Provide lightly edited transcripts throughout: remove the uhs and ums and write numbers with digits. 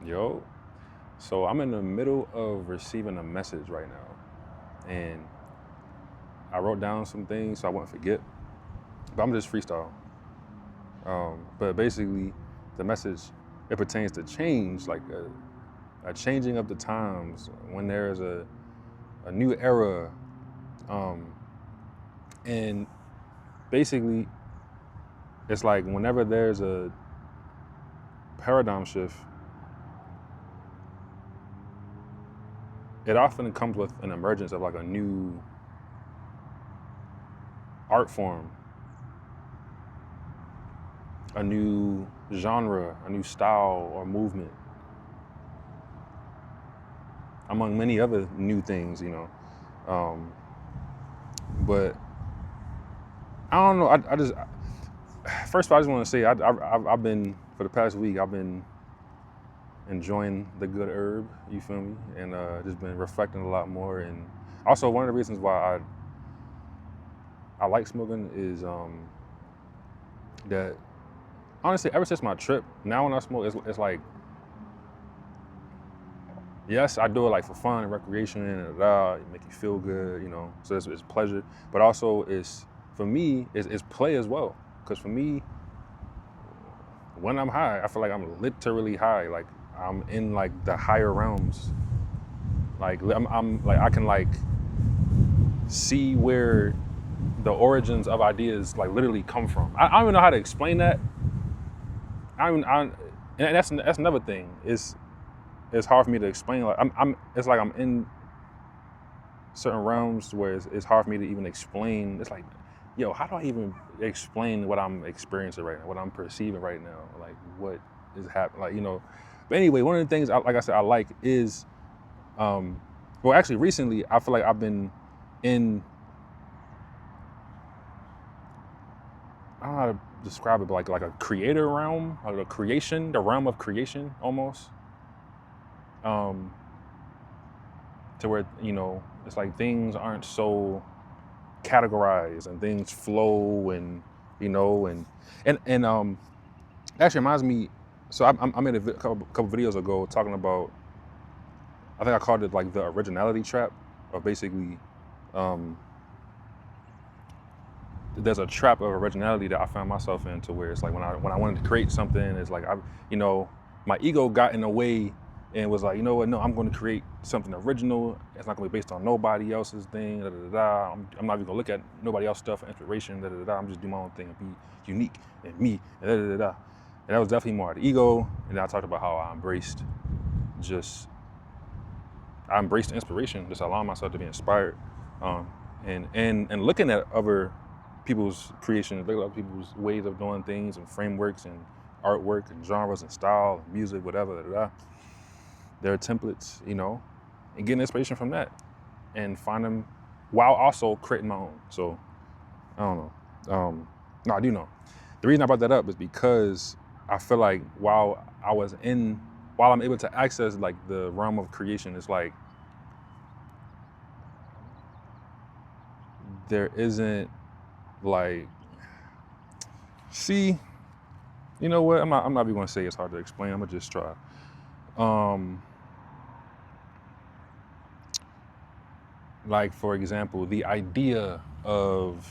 Yo, so I'm in the middle of receiving a message right now, and I wrote down some things so I wouldn't forget. But I'm just freestyle. But basically, the message it pertains to change, like a changing of the times when there's a new era, um, and basically, it's like whenever there's a paradigm shift, it often comes with an emergence of like a new art form, a new genre, a new style or movement, among many other new things. But I don't know. I just first of all, I just want to say I've been for the past week. I've been enjoying the good herb. You feel me? And just been reflecting a lot more. And also one of the reasons why I like smoking is that honestly, ever since my trip, now when I smoke, it's like yes, I do it like for fun and recreation and it make you feel good. So it's pleasure, but also for me, it's play as well. Because for me, when I'm high, I feel like I'm literally high. Like I'm in like the higher realms. Like I'm like I can like see where the origins of ideas like literally come from. I don't even know how to explain that. And that's another thing. It's hard for me to explain. Like it's like I'm in certain realms where it's hard for me to even explain. It's like, yo, how do I even explain what I'm experiencing right now, what I'm perceiving right now, like what is happening, But anyway, one of the things, like I said, I like is, well, actually, recently I feel like I've been in, I don't know how to describe it, but like a creator realm, like the realm of creation almost. To where it's like things aren't so categorized and things flow and actually reminds me. So I made a couple videos ago talking about, I think I called it like the originality trap, of basically there's a trap of originality that I found myself in, to where it's like when I wanted to create something, it's like my ego got in the way and was like, you know what, no, I'm going to create something original. It's not going to be based on nobody else's thing. I'm not even going to look at nobody else's stuff for inspiration. I'm just do my own thing and be unique and me. And that was definitely more the ego. And then I talked about how I embraced inspiration, just allowing myself to be inspired, and looking at other people's creations, looking at other people's ways of doing things and frameworks and artwork and genres and style and music, whatever. Their templates, and getting inspiration from that and find them while also creating my own. So I don't know. No, I do know. The reason I brought that up is because I feel like while I'm able to access like the realm of creation, it's like there isn't like, see, you know what? I'm not even gonna say it's hard to explain. I'm gonna just try. Like for example, the idea of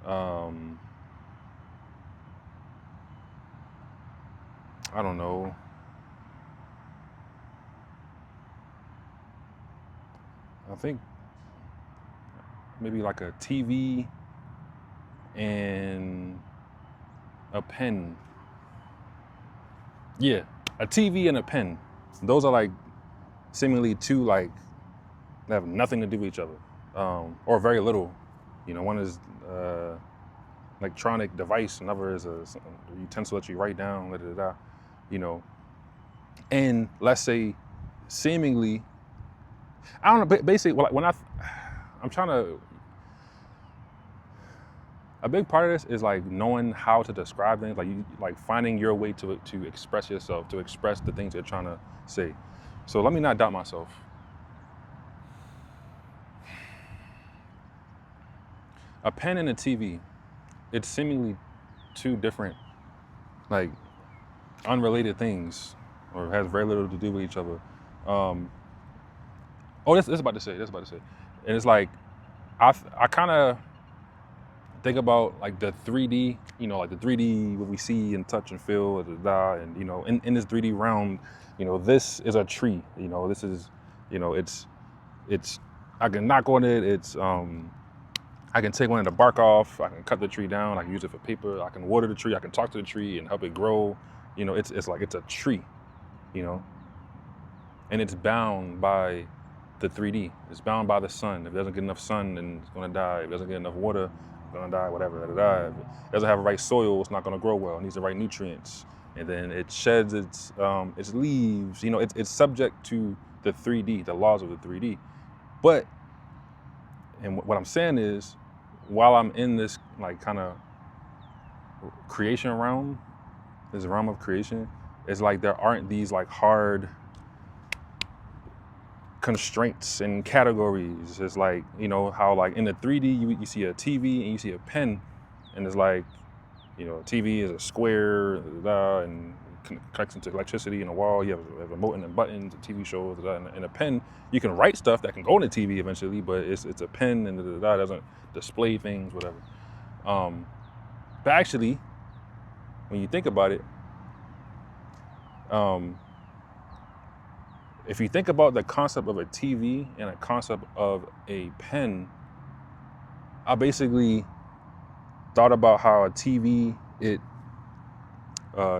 I don't know. I think maybe like a TV and a pen. Yeah, a TV and a pen. Those are like seemingly two like that have nothing to do with each other, or very little. One is electronic device, another is a utensil that you write down. And let's say, seemingly, I don't know. Basically, when I'm trying to. A big part of this is like knowing how to describe things, like finding your way to express yourself, to express the things you're trying to say. So let me not doubt myself. A pen and a TV, it's seemingly two different, like unrelated things, or has very little to do with each other. Oh, this about to say. And it's like, I kind of think about like the 3D, like the 3D, what we see and touch and feel, and in this 3D realm, this is a tree. This is, it's, I can knock on it. It's, I can take one of the bark off. I can cut the tree down. I can use it for paper. I can water the tree. I can talk to the tree and help it grow. It's like it's a tree, and it's bound by the 3D. It's bound by the sun. If it doesn't get enough sun, then it's gonna die. If it doesn't get enough water, it's gonna die. Whatever. If it doesn't have the right soil, it's not gonna grow well. It needs the right nutrients, and then it sheds its leaves. It's subject to the 3D, the laws of the 3D. But, and what I'm saying is, while I'm in this like kind of creation realm, this realm of creation, it's like there aren't these like hard constraints and categories. It's like, how like in the 3D you see a TV and you see a pen, and it's like, TV is a square, and connects into electricity in a wall. You have a remote and buttons, a TV shows, and a pen. You can write stuff that can go on the TV eventually, but it's a pen and it doesn't display things, whatever. But actually, when you think about it, if you think about the concept of a TV and a concept of a pen, I basically thought about how a TV, it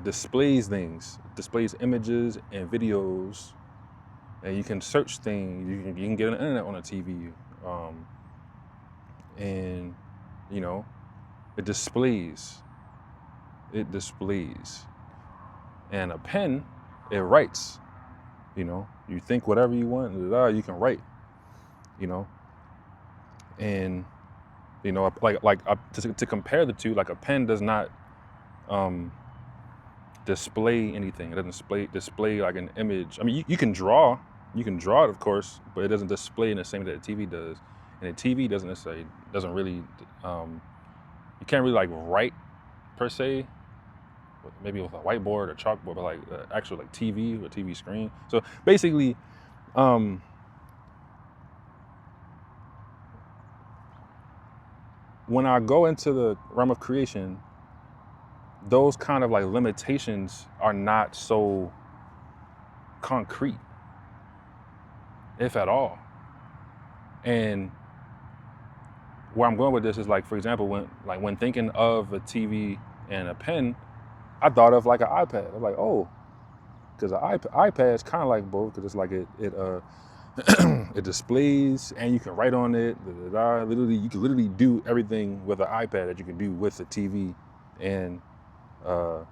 displays things, displays images and videos, and you can search things. You can get on the internet on a TV, and it displays. And a pen, it writes. You think whatever you want, you can write. And to compare the two, like a pen does not display anything. It doesn't display like an image. I mean, you can draw it, of course, but it doesn't display in the same way that a TV does. And a TV doesn't really, you can't really like write per se, maybe with a whiteboard or chalkboard, but like actual like TV or TV screen. So basically, when I go into the realm of creation, those kind of like limitations are not so concrete, if at all. And where I'm going with this is like, for example, when thinking of a TV and a pen, I thought of like an iPad. I'm like, oh, because an iPad is kind of like both, because it's like it it displays and you can write on it. Literally, you can literally do everything with an iPad that you can do with a TV and a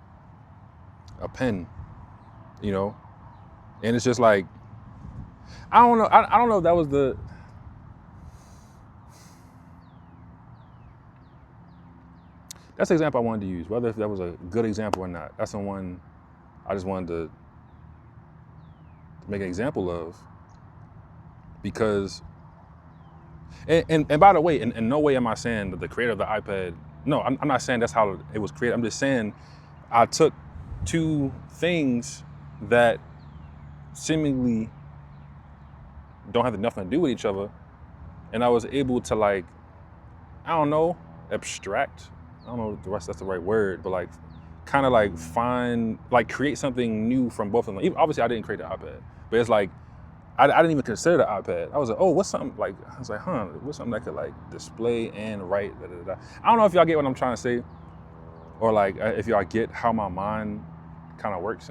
pen, And it's just like, I don't know. I don't know if that was that's the example I wanted to use. Whether if that was a good example or not, that's the one I just wanted to make an example of. Because, and by the way, in no way am I saying that the creator of the iPad, no, I'm not saying that's how it was created. I'm just saying I took two things that seemingly don't have nothing to do with each other, and I was able to like, I don't know, abstract. I don't know if that's the right word, but like kind of like create something new from both of them. Obviously I didn't create the iPad, but it's like, I didn't even consider the iPad. I was like, oh, what's something like, I was like, what's something that could like display and write, I don't know if y'all get what I'm trying to say, or like if y'all get how my mind kind of works.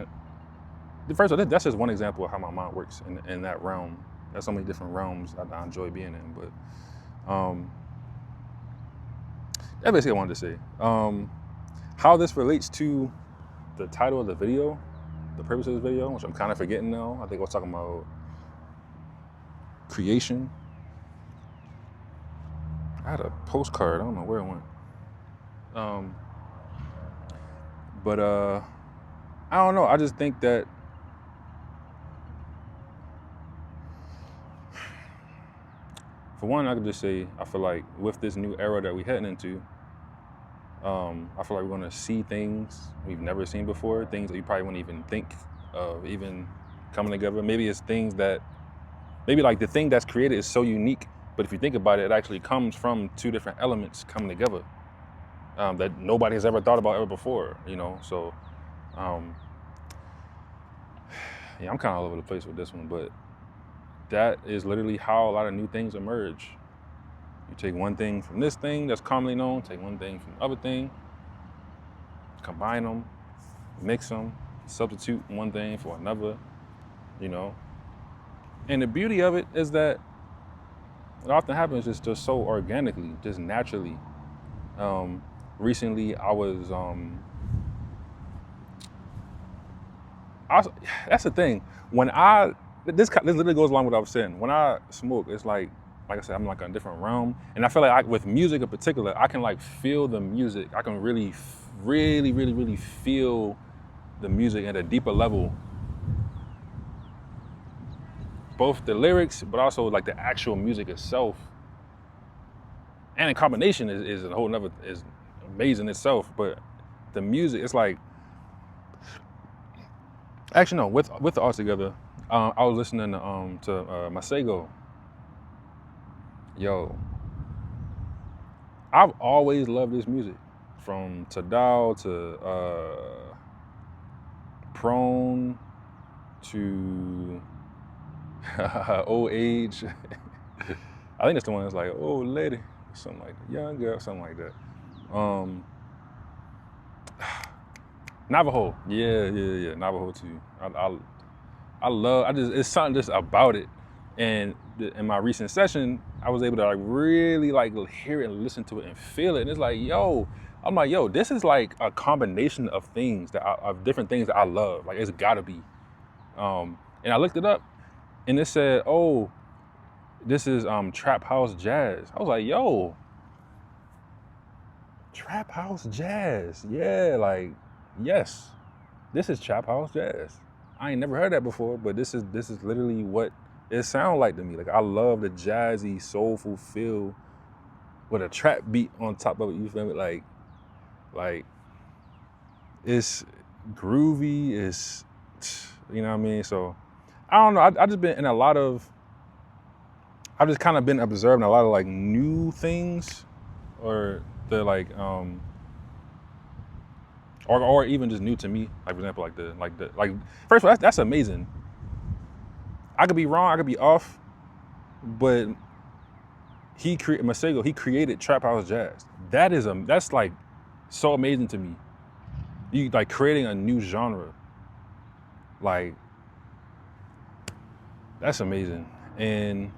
First of all, that's just one example of how my mind works in that realm. There's so many different realms I enjoy being in, but that's basically what I wanted to say. How this relates to the title of the video, the purpose of this video, which I'm kind of forgetting now. I think I was talking about creation. I had a postcard, I don't know where it went. But I don't know, I just think that for one, I could just say, I feel like with this new era that we're heading into, I feel like we're gonna see things we've never seen before, things that you probably wouldn't even think of even coming together. Maybe it's things that, maybe like the thing that's created is so unique, but if you think about it, it actually comes from two different elements coming together that nobody has ever thought about ever before, you know? So, yeah, I'm kind of all over the place with this one, but that is literally how a lot of new things emerge. You take one thing from this thing that's commonly known, take one thing from the other thing, combine them, mix them, substitute one thing for another, you know? And the beauty of it is that it often happens just so organically, just naturally. Recently, that's the thing. When this literally goes along with what I was saying. When I smoke, it's like I said, I'm like in a different realm. And I feel like with music in particular, I can like feel the music. I can really feel the music at a deeper level. Both the lyrics, but also like the actual music itself. And in combination is a whole nother, is amazing itself. But the music, it's like, actually no, with the All Together, I was listening to Masego. Yo, I've always loved this music, from Tadao to Prone to Old Age. I think that's the one that's like old lady, something like that, young girl, something like that. Navajo, yeah, Navajo too. It's something just about it. And in my recent session, I was able to like really like hear it and listen to it and feel it. And it's like, I'm like, this is like a combination of things of different things that I love. Like it's gotta be. And I looked it up and it said, oh, this is trap house jazz. I was like, trap house jazz. Yeah, like, yes, this is trap house jazz. I ain't never heard that before, but this is literally what it sounds like to me. Like I love the jazzy, soulful feel with a trap beat on top of it. You feel me? Like it's groovy. It's, you know what I mean? So I don't know. I just been in I've just kind of been observing a lot of like new things, or the like, or even just new to me. Like for example, like first of all, that's amazing. I could be wrong, I could be off, but Masego, he created trap house jazz. That's like so amazing to me. You like creating a new genre. Like that's amazing. And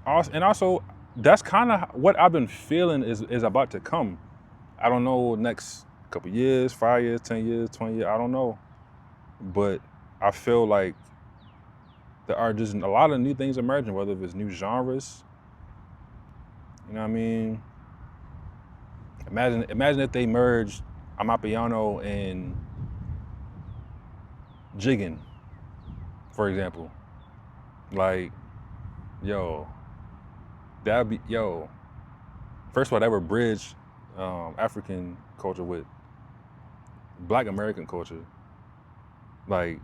also that's kind of what I've been feeling is about to come. I don't know, next couple years, 5 years, 10 years, 20 years, I don't know. But I feel like there are just a lot of new things emerging, whether it's new genres. You know what I mean? Imagine if they merged Amapiano and jigging, for example. Like, that'd be, first of all, that would bridge African culture with Black American culture. Like,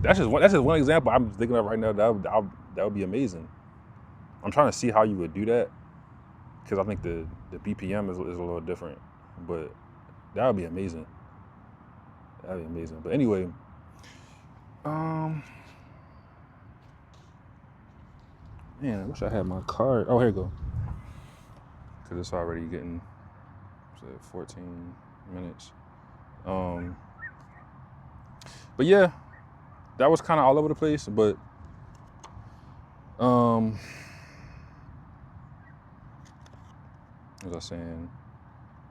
that's just one example I'm thinking of right now. That would be amazing. I'm trying to see how you would do that, because I think the BPM is a little different, but that would be amazing. That'd be amazing. But anyway, man, I wish I had my card. Oh, here you go. Because it's already getting 14 minutes. But yeah, that was kind of all over the place. But what was I saying?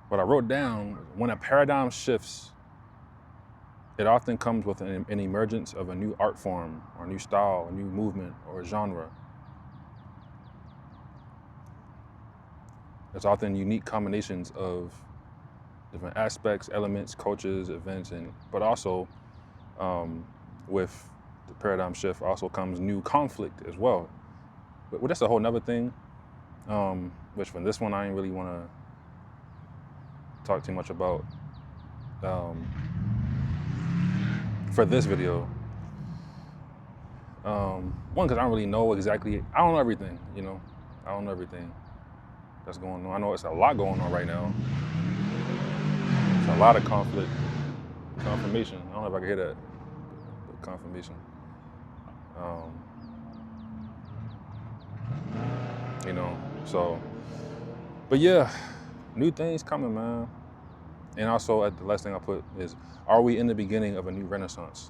What I wrote down: when a paradigm shifts, it often comes with an emergence of a new art form, or a new style, a new movement, or a genre. There's often unique combinations of different aspects, elements, cultures, events, but also with the paradigm shift also comes new conflict as well. But that's a whole nother thing, which from this one I ain't really want to talk too much about for this video. One, because I don't really know exactly, I don't know everything, you know? I don't know everything that's going on. I know it's a lot going on right now. It's a lot of conflict, confirmation. I don't know if I can hear that, but confirmation. You know, so, but yeah, new things coming, man. And also, the last thing I put is, are we in the beginning of a new renaissance?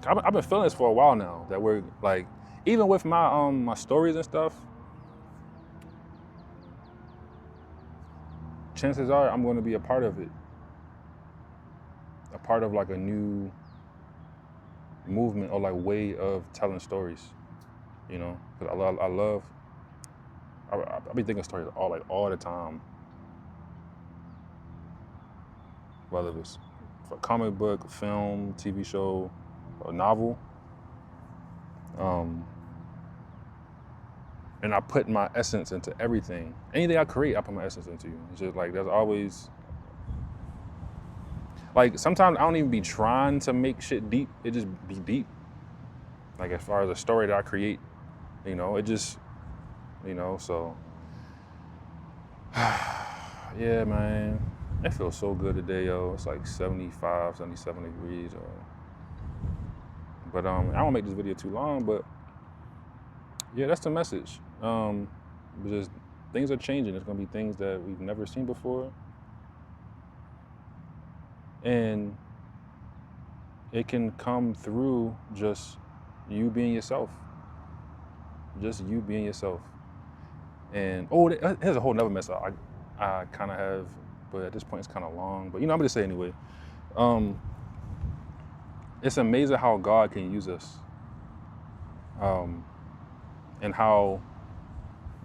I've been feeling this for a while now, that we're like, even with my my stories and stuff, chances are I'm going to be a part of it. A part of like a new movement or like way of telling stories, you know? Because I be thinking stories all the time. Whether it's a comic book, film, TV show, or novel. And I put my essence into everything. Anything I create, I put my essence into. It's just like, there's always, like sometimes I don't even be trying to make shit deep. It just be deep. Like as far as a story that I create, you know, it just, you know, so. Yeah, man. It feels so good today, yo. It's like 75, 77 degrees. But I won't make this video too long, but yeah, that's the message. Just things are changing. There's gonna be things that we've never seen before. And it can come through just you being yourself. Just you being yourself. And here's a whole nother message I kind of have, but at this point it's kind of long. But you know, I'm gonna say anyway. It's amazing how God can use us, and how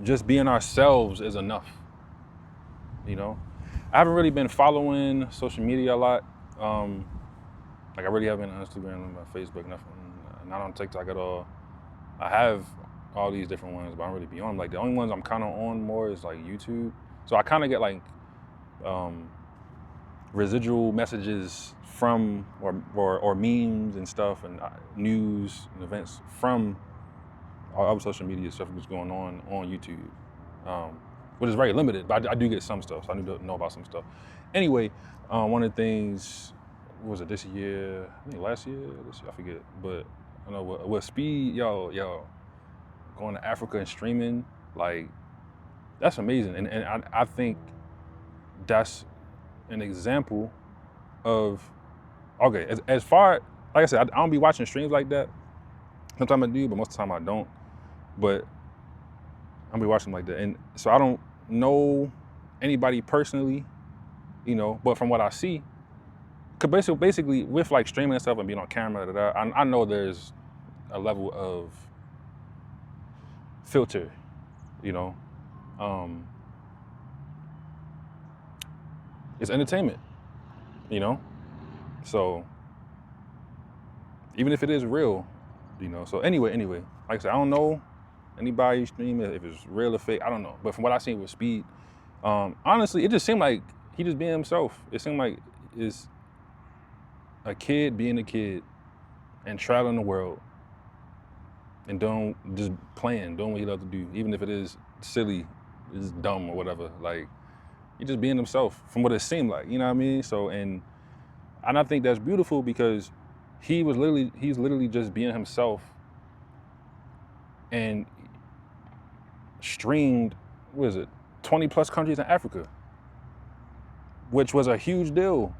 just being ourselves is enough. You know, I haven't really been following social media a lot. Like I really haven't on Instagram, Facebook, nothing. Not on TikTok at all. I have all these different ones, but I don't really be on them. Like the only ones I'm kind of on more is like YouTube. So I kind of get like residual messages from or memes and stuff and news and events from all other social media stuff that's going on YouTube, which is very limited, but I do get some stuff, so I need to know about some stuff. Anyway, one of the things, what was it, this year, I think last year, I forget, but I know with Speed, yo, going to Africa and streaming, like, that's amazing. And I think that's an example of, okay, as far, like I said, I don't be watching streams like that. Sometimes I do, but most of the time I don't. But I'll be watching like that. And so I don't know anybody personally, you know, but from what I see, cause basically with like streaming and stuff and being on camera, I know there's a level of filter, you know. It's entertainment, you know? So even if it is real, you know. So anyway, like I said, I don't know anybody streaming, if it's real or fake, I don't know. But from what I seen with Speed, honestly, it just seemed like he just being himself. It seemed like it's a kid being a kid and traveling the world and doing what he loves to do, even if it is silly, it's dumb or whatever. Like, he just being himself from what it seemed like, you know what I mean? So, and I think that's beautiful because he's literally just being himself and streamed, 20 plus countries in Africa, which was a huge deal.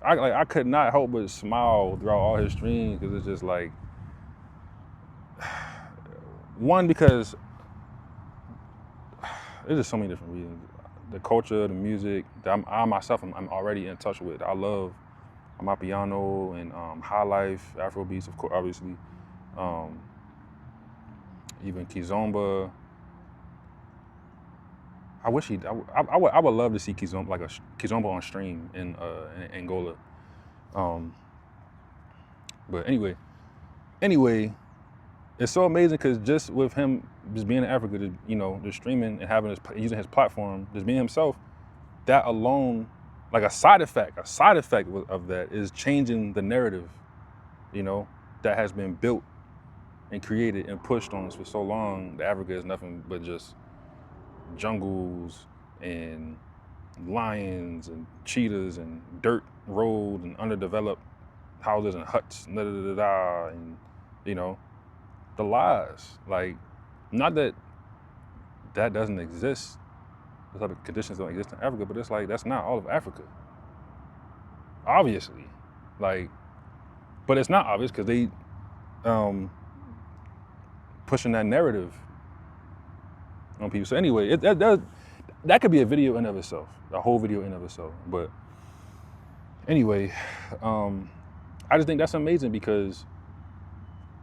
I could not help but smile throughout all his streams because it's just like, one, because there's just so many different reasons. The culture, the music, I myself, I'm already in touch with. I love Amapiano and high life, Afro beats, of course, obviously. Even Kizomba. I would love to see Kizomba, like a Kizomba on stream in Angola. But anyway, it's so amazing because just with him just being in Africa, you know, just streaming and using his platform, just being himself, that alone, like a side effect of that is changing the narrative, you know, that has been built and created and pushed on us for so long. That Africa is nothing but just jungles and lions and cheetahs and dirt roads and underdeveloped houses and huts, and you know, the lies. Like, not that that doesn't exist, those type of conditions don't exist in Africa, but it's like, that's not all of Africa, obviously. Like, but it's not obvious because they pushing that narrative on people. So anyway, that could be a video in of itself, a whole video in of itself. But anyway, I just think that's amazing because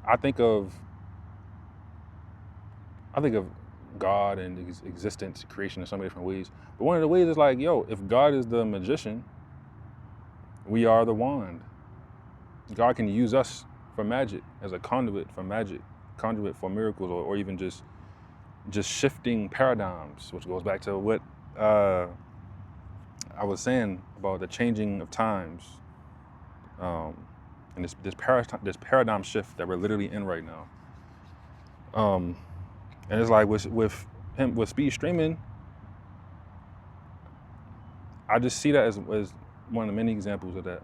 I think of God and existence, creation in so many different ways. But one of the ways is like, yo, if God is the magician, we are the wand. God can use us for magic, as a conduit for magic, conduit for miracles, or even just shifting paradigms, which goes back to what I was saying about the changing of times, and this paradigm shift that we're literally in right now. And it's like with speed streaming, I just see that as one of the many examples of that.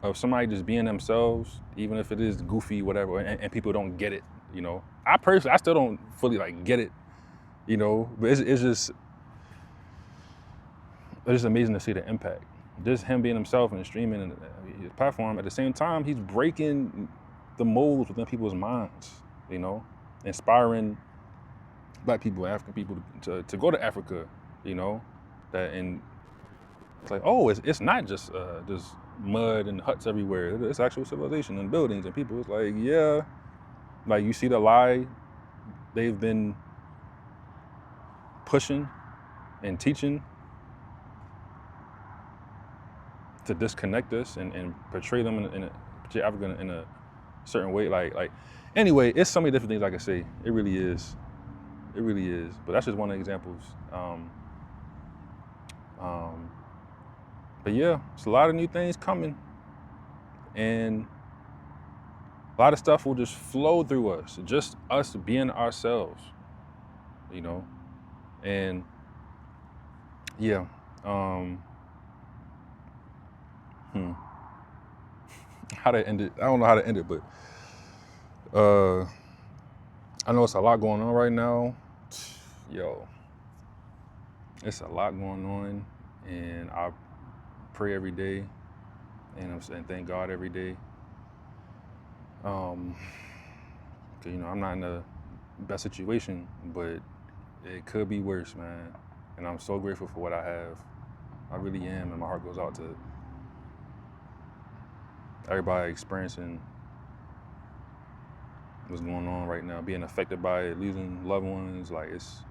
Of somebody just being themselves, even if it is goofy, whatever, and people don't get it, you know. I still don't fully like get it, you know, but it's just amazing to see the impact. Just him being himself and streaming and his platform, at the same time, he's breaking the molds within people's minds, you know, inspiring Black people, African people to go to Africa, you know, and it's like, oh, it's not just mud and huts everywhere. It's actual civilization and buildings and people. It's like, yeah, like you see the lie they've been pushing and teaching to disconnect us and portray them portray Africa in a certain way. Like anyway, it's so many different things I can say. It really is. But that's just one of the examples. But yeah, it's a lot of new things coming, and a lot of stuff will just flow through us, just us being ourselves, you know. And yeah, how to end it? I don't know how to end it, but I know it's a lot going on right now. Yo, it's a lot going on, and I pray every day, and thank God every day. Cause you know, I'm not in the best situation, but it could be worse, man. And I'm so grateful for what I have. I really am, and my heart goes out to everybody experiencing what's going on right now, being affected by it, losing loved ones. Like, it's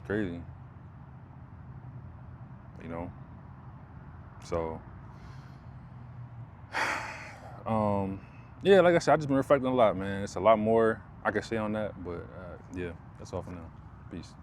crazy, you know. So yeah, like I said, I just been reflecting a lot, man. It's a lot more I can say on that, but yeah, that's all for now. Peace.